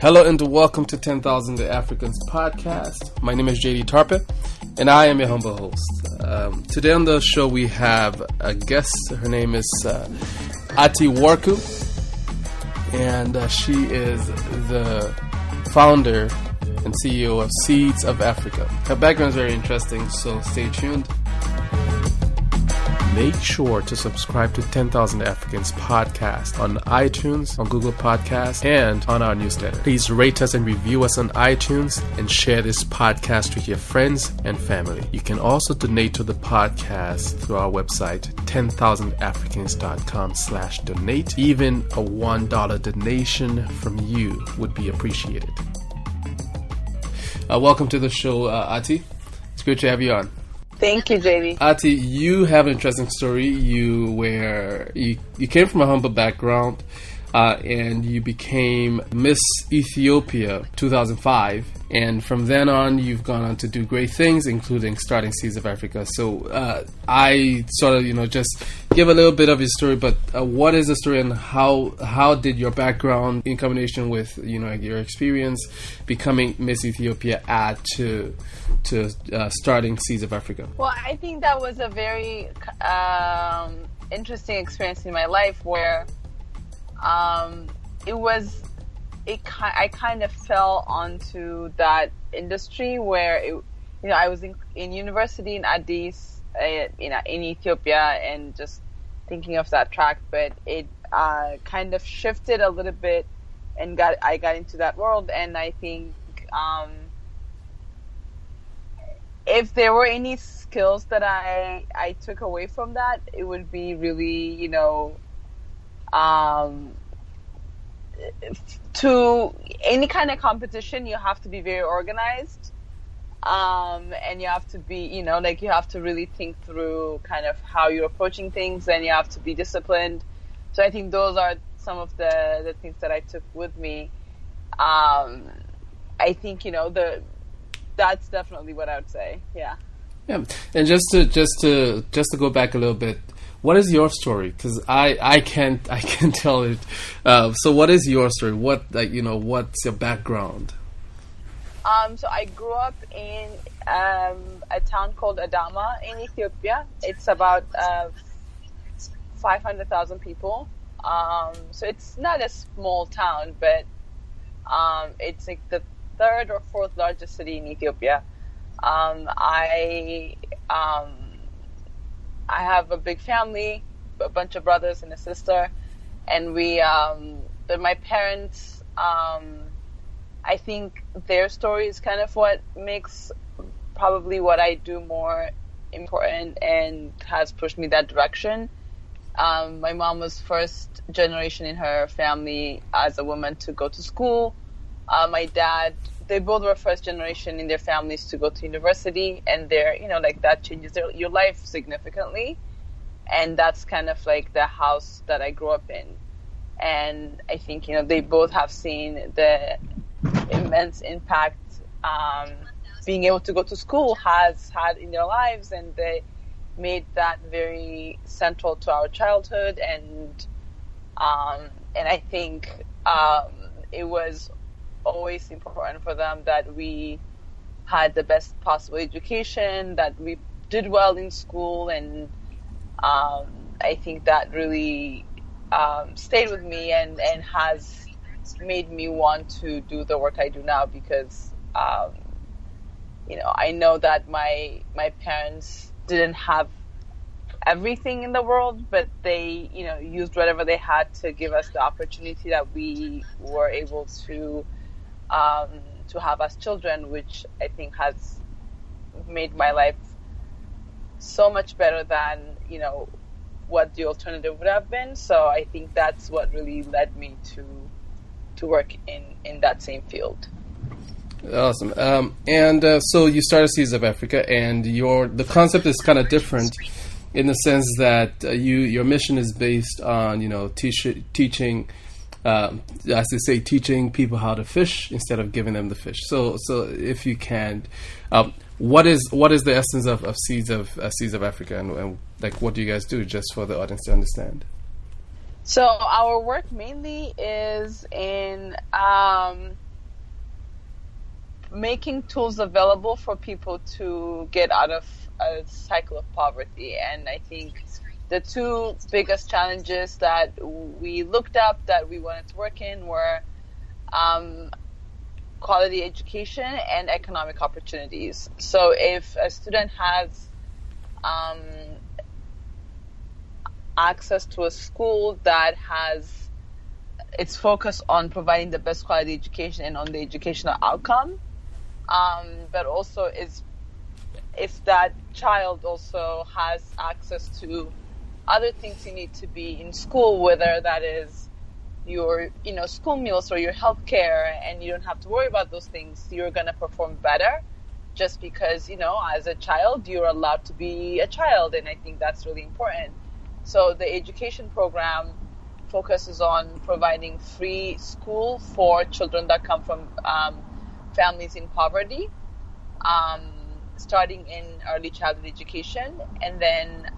Hello and welcome to 10,000 Africans podcast. My name is JD Tarpe and I am your humble host. Today on the show we have a guest. Her name is Atti Worku, and she is the founder and CEO of Seeds of Africa. Her background is very interesting, so stay tuned. Make sure to subscribe to 10,000 Africans podcast on iTunes, on Google Podcasts, and on our newsletter. Please rate us and review us on iTunes and share this podcast with your friends and family. You can also donate to the podcast through our website, 10,000africans.com/donate. Even a $1 donation from you would be appreciated. Welcome to the show, Atti. It's great to have you on. Thank you, JD. Atti, you have an interesting story. You came from a humble background, and you became Miss Ethiopia 2005. And from then on, you've gone on to do great things, including starting Seeds of Africa. So I sort of, just give a little bit of your story, but what is the story and how did your background in combination with, your experience becoming Miss Ethiopia add to starting Seeds of Africa? Well, I think that was a very interesting experience in my life where I kind of fell onto that industry where I was in university in Addis, in Ethiopia, and just thinking of that track, but it kind of shifted a little bit, and I got into that world, and I think if there were any skills that I took away from that, it would be really, to any kind of competition, you have to be very organized, and you have to be, you have to really think through kind of how you're approaching things, and you have to be disciplined. So I think those are some of the things that I took with me. I think that's definitely what I would say. Yeah. And just to go back a little bit, what is your story? Because I can't tell it. So what is your story? What's your background? So I grew up in a town called Adama in Ethiopia. It's about 500,000 people. So it's not a small town, but it's like the third or fourth largest city in Ethiopia. I have a big family, a bunch of brothers and a sister, and my parents, I think their story is kind of what makes probably what I do more important and has pushed me that direction. My mom was first generation in her family as a woman to go to school. My dad, they both were first generation in their families to go to university, and that changes your life significantly. And that's kind of like the house that I grew up in. And I think, they both have seen the immense impact being able to go to school has had in their lives, and they made that very central to our childhood. And I think it was always important for them that we had the best possible education, that we did well in school, and I think that really stayed with me and has made me want to do the work I do now, because I know that my parents didn't have everything in the world, but they used whatever they had to give us the opportunity that we were able to have as children, which I think has made my life so much better than what the alternative would have been. So I think that's what really led me to work in that same field. Awesome. So you started Seeds of Africa, and the concept is kind of different in the sense that your mission is based on teaching. As they say, teaching people how to fish instead of giving them the fish. So if you can, what is the essence of Seeds of Africa, and what do you guys do, just for the audience to understand? So our work mainly is in making tools available for people to get out of a cycle of poverty. And I think the two biggest challenges that we looked up that we wanted to work in were quality education and economic opportunities. So if a student has access to a school that has its focus on providing the best quality education and on the educational outcome, but also if that child also has access to other things you need to be in school, whether that is your school meals or your health care, and you don't have to worry about those things, you're going to perform better just because, as a child, you're allowed to be a child. And I think that's really important. So the education program focuses on providing free school for children that come from families in poverty, starting in early childhood education. And then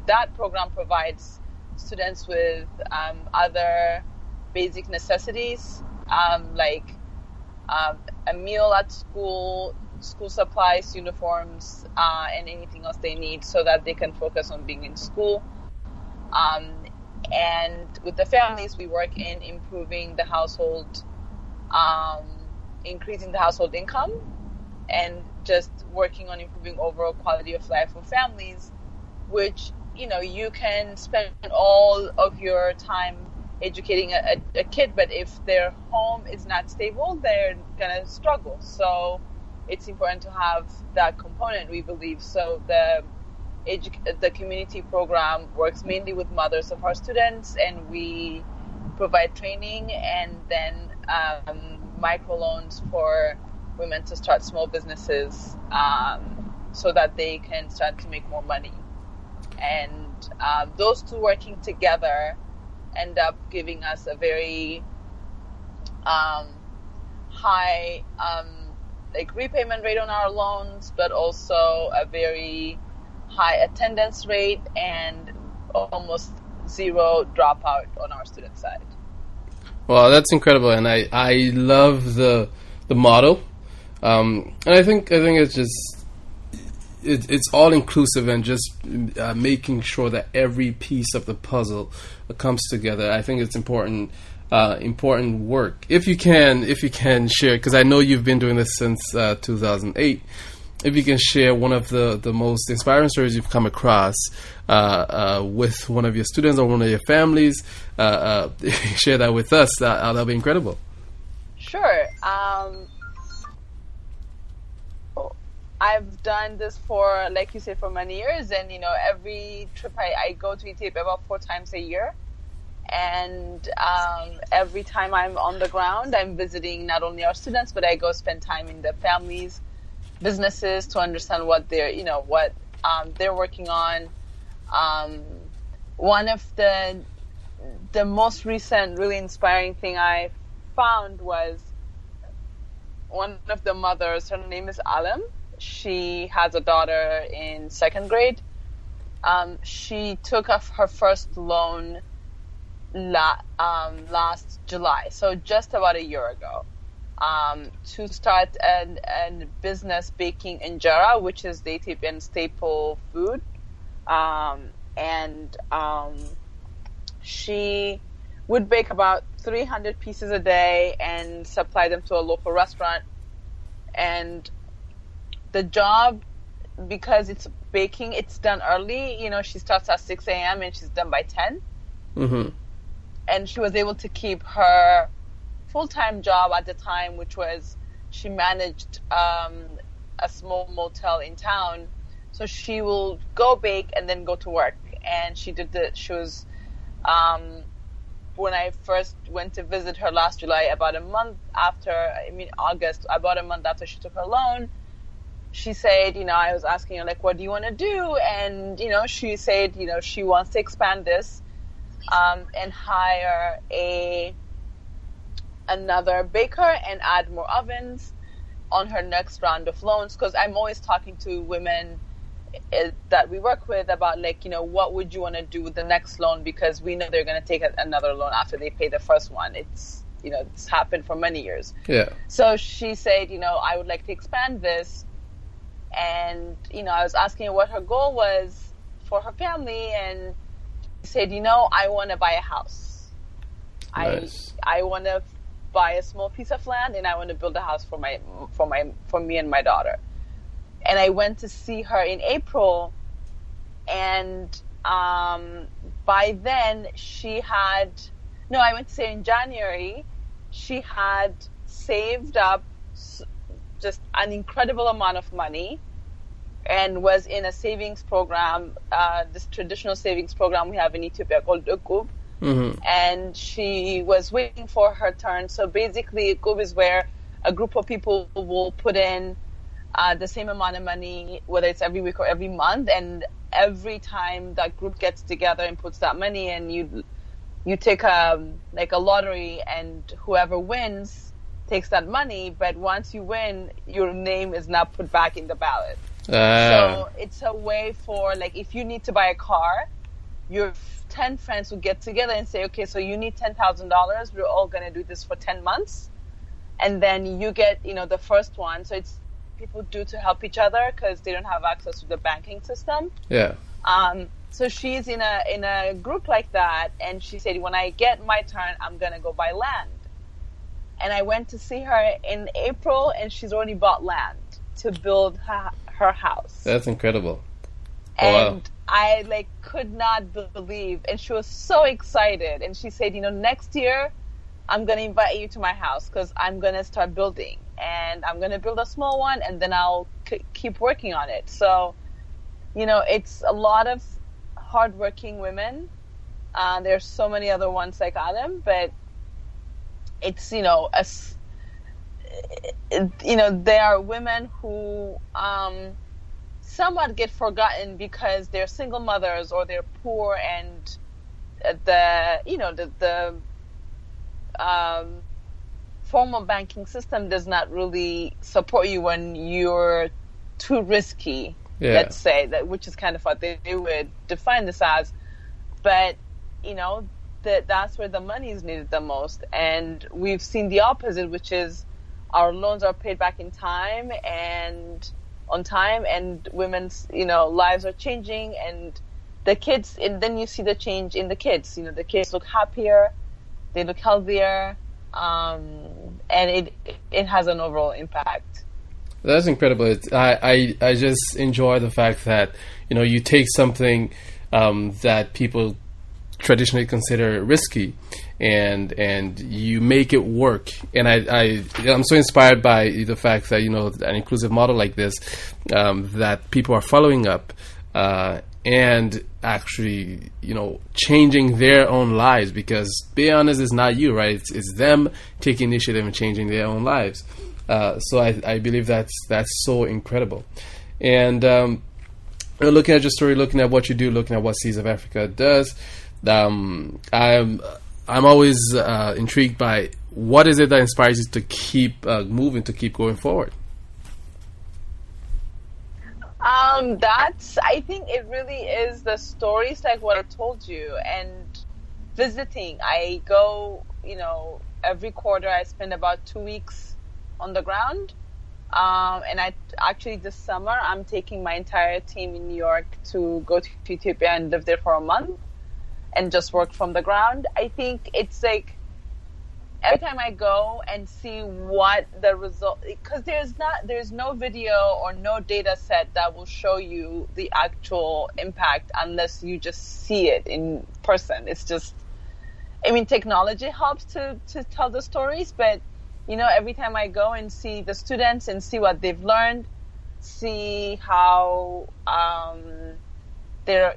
that program provides students with other basic necessities, like a meal at school, school supplies, uniforms, and anything else they need so that they can focus on being in school. And with the families, we work in improving the household, increasing the household income, and just working on improving overall quality of life for families, which, you can spend all of your time educating a kid, but if their home is not stable, they're going to struggle. So it's important to have that component, we believe. So the community program works mainly with mothers of our students, and we provide training and then microloans for women to start small businesses so that they can start to make more money. And those two working together end up giving us a very high repayment rate on our loans, but also a very high attendance rate and almost zero dropout on our student side. Well, that's incredible, and I love the model, and I think it's just it's all inclusive and just making sure that every piece of the puzzle comes together. I think it's important work. If you can share, because I know you've been doing this since 2008. If you can share one of the most inspiring stories you've come across with one of your students or one of your families, share that with us. That'll be incredible. Sure. I've done this for, like you say, for many years, and every trip I go to Ethiopia about 4 times a year, and every time I'm on the ground, I'm visiting not only our students, but I go spend time in the families' businesses to understand what they're they're working on. One of the most recent really inspiring thing I found was one of the mothers. Her name is Alam. She has a daughter in 2nd grade. She took off her first loan last July, so just about a year ago, to start a business baking injera, which is the Ethiopian staple food. And she would bake about 300 pieces a day and supply them to a local restaurant. And the job, because it's baking, it's done early. She starts at 6 a.m. and she's done by 10. Mm-hmm. And she was able to keep her full-time job at the time, which was she managed a small motel in town. So she will go bake and then go to work. And she was, when I first went to visit her last July, August, about a month after she took her loan, she said, I was asking her, what do you want to do? And, she said, she wants to expand this and hire another baker and add more ovens on her next round of loans. Because I'm always talking to women that we work with about, what would you want to do with the next loan? Because we know they're going to take another loan after they pay the first one. It's, it's happened for many years. Yeah. So she said, I would like to expand this. And, I was asking her what her goal was for her family. And she said, I want to buy a house. Nice. I want to buy a small piece of land, and I want to build a house for me and my daughter. And I went to see her in April, and by then I went to see her in January. She had saved up just an incredible amount of money and was in a savings program, this traditional savings program we have in Ethiopia called Ukub. Mm-hmm. And she was waiting for her turn. So basically, Ukub is where a group of people will put in the same amount of money, whether it's every week or every month, and every time that group gets together and puts that money in, you take a lottery, and whoever wins takes that money. But once you win, your name is not put back in the ballot. So it's a way for, if you need to buy a car, your 10 friends will get together and say, okay, so you need $10,000. We're all going to do this for 10 months. And then you get, the first one. So it's people do to help each other because they don't have access to the banking system. Yeah. So she's in a group like that. And she said, when I get my turn, I'm going to go buy land. And I went to see her in April, and she's already bought land to build her house. That's incredible. And wow. I could not believe, and she was so excited. And she said, next year I'm going to invite you to my house because I'm going to start building, and I'm going to build a small one, and then I'll keep working on it. So, it's a lot of hardworking women. There's so many other ones like Adam, but it's, there are women who, somewhat get forgotten because they're single mothers or they're poor, and the formal banking system does not really support you when you're too risky. Yeah. Let's say that, which is kind of what they would define this as, but that's where the money is needed the most. And we've seen the opposite, which is our loans are paid back in time and on time, and women's lives are changing, and the kids, and then you see the change in the kids. The kids look happier, they look healthier, and it has an overall impact. That's incredible. I just enjoy the fact that you take something that people traditionally consider risky, and you make it work. And I'm so inspired by the fact that an inclusive model like this that people are following up and actually changing their own lives, because be honest, it's not you, right? It's them taking initiative and changing their own lives. So I believe that's so incredible. And looking at your story, looking at what you do, looking at what Seeds of Africa does, I'm always intrigued by what is it that inspires you to keep moving, to keep going forward. I think it really is the stories like what I told you, and visiting. I go, every quarter I spend about 2 weeks on the ground. And this summer I'm taking my entire team in New York to go to Ethiopia and live there for a month and just work from the ground. I think it's every time I go and see what the result, because there's no video or no data set that will show you the actual impact unless you just see it in person. It's just, technology helps to tell the stories, but every time I go and see the students and see what they've learned, see how they're,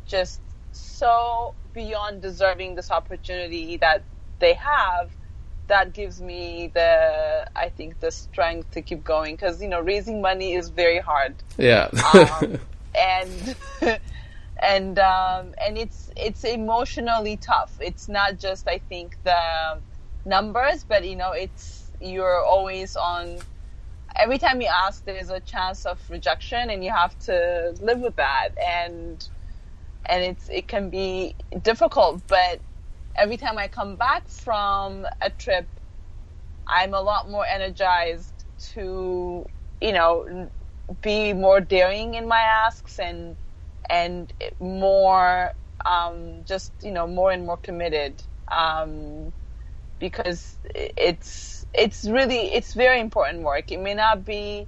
just so beyond deserving this opportunity that they have, that gives me the strength to keep going, because raising money is very hard. Yeah. And it's emotionally tough. It's not just, I think, the numbers, but you're always on. Every time you ask, there's a chance of rejection, and you have to live with that, and it can be difficult. But every time I come back from a trip, I'm a lot more energized to, be more daring in my asks and more, more and more committed, because it's very important work. It may not be,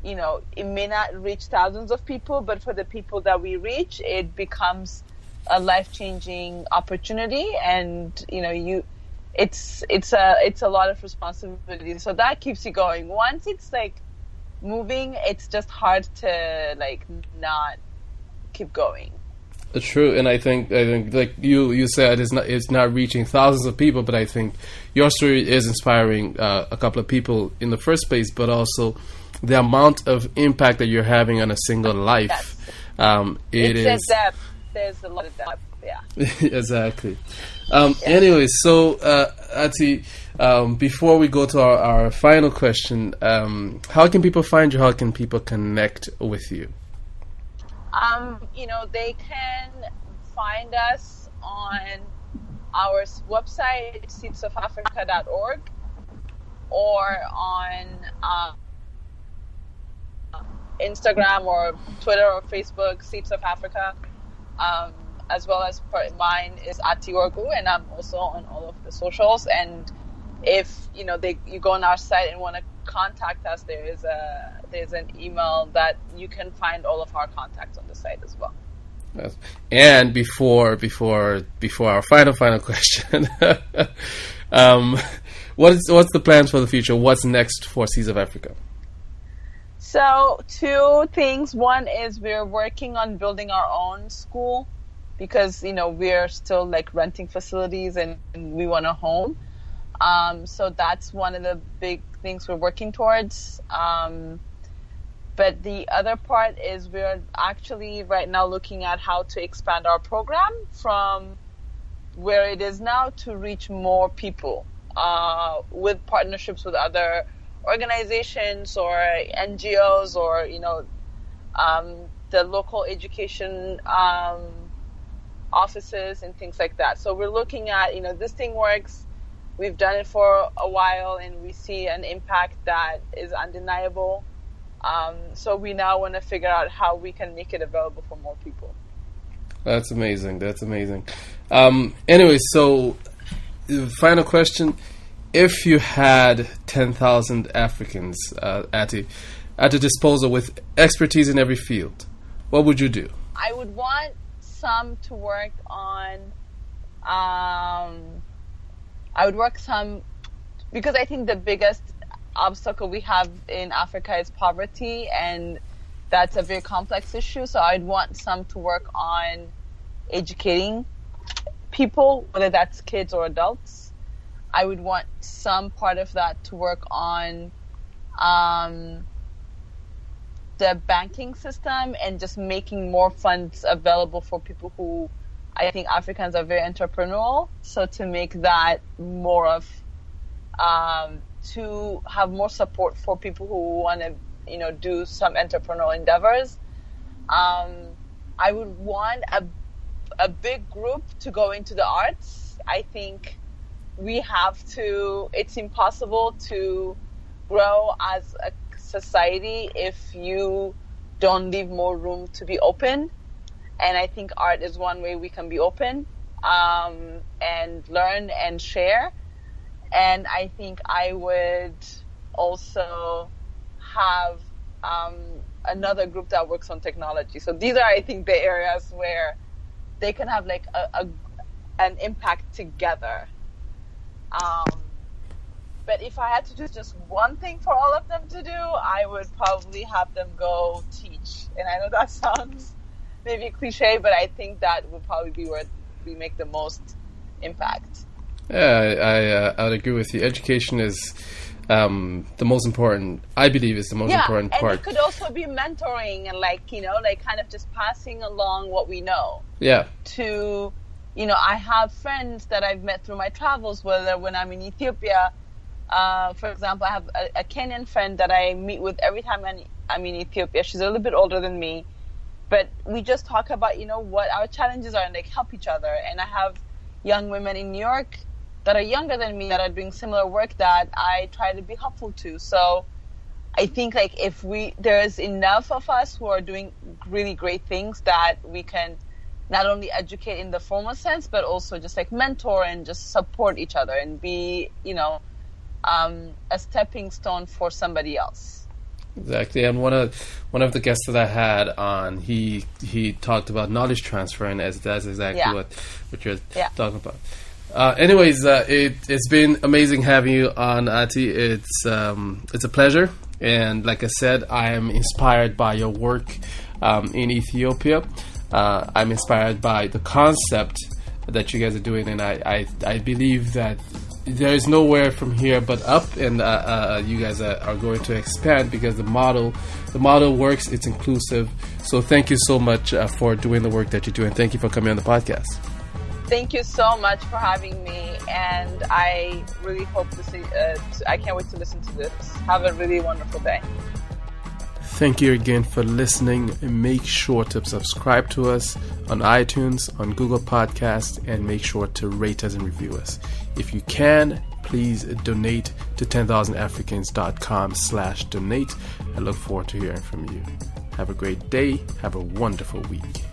it may not reach thousands of people, but for the people that we reach, it becomes a life-changing opportunity, and it's a lot of responsibility. So that keeps you going. Once it's like moving, it's just hard to like not keep going. True, and I think like you said, it's not reaching thousands of people, but I think your story is inspiring a couple of people in the first place, but also the amount of impact that you're having on a single life. Yes. It's depth. There's a lot of depth. Yeah. Exactly. Anyway, so Atti, before we go to our final question, how can people find you? How can people connect with you? They can find us on our website, seedsofafrica.org, or on Instagram or Twitter or Facebook, Seeds of Africa, as well as mine is Atti Worku, and I'm also on all of the socials. And if you go on our site and want to contact us, there's an email that you can find all of our contacts on the site as well. Yes. And before our final question, what's the plans for the future? What's next for Seeds of Africa? So 2 things. One is we're working on building our own school, because we're still like renting facilities and we want a home. So that's one of the big things we're working towards. But the other part is we're actually right now looking at how to expand our program from where it is now to reach more people, with partnerships with other organizations or NGOs or, the local education offices and things like that. So we're looking at, this thing works. We've done it for a while and we see an impact that is undeniable. So we now want to figure out how we can make it available for more people. That's amazing. Anyway, so final question. If you had 10,000 Africans at your disposal with expertise in every field, what would you do? I would want some to work on, because I think the biggest obstacle we have in Africa is poverty, and that's a very complex issue. So I'd want some to work on educating people, whether that's kids or adults. I would want some part of that to work on the banking system and just making more funds available for people who, I think Africans are very entrepreneurial. So to make that more of, to have more support for people who want to, do some entrepreneurial endeavors. I would want a big group to go into the arts. I think it's impossible to grow as a society if you don't leave more room to be open. And I think art is one way we can be open, and learn and share. And I think I would also have another group that works on technology. So these are, I think, the areas where they can have like an impact together. But if I had to do just one thing for all of them to do, I would probably have them go teach. And I know that sounds maybe cliche, but I think that would probably be where we make the most impact. Yeah, I would agree with you. Education is the most important, I believe, is the most important part. And it could also be mentoring and like kind of just passing along what we know. Yeah. To, I have friends that I've met through my travels, whether when I'm in Ethiopia, for example, I have a Kenyan friend that I meet with every time I'm in Ethiopia. She's a little bit older than me. but we just talk about, what our challenges are and like help each other. And I have young women in New York that are younger than me that are doing similar work that I try to be helpful to. So I think like if there's enough of us who are doing really great things that we can not only educate in the formal sense, but also just like mentor and just support each other and be, a stepping stone for somebody else. Exactly. And one of the guests that I had on, he talked about knowledge transfer, and that's exactly what you're talking about. Anyways, it's been amazing having you on, Atti. It's a pleasure. And like I said, I am inspired by your work in Ethiopia. I'm inspired by the concept that you guys are doing, and I believe that there is nowhere from here but up, and you guys are going to expand because the model works. It's inclusive. So thank you so much for doing the work that you do, and thank you for coming on the podcast. Thank you so much for having me, and I really hope to see. I can't wait to listen to this. Have a really wonderful day. Thank you again for listening, and make sure to subscribe to us on iTunes, on Google Podcasts, and make sure to rate us and review us. If you can, please donate to 10,000africans.com/donate. I look forward to hearing from you. Have a great day. Have a wonderful week.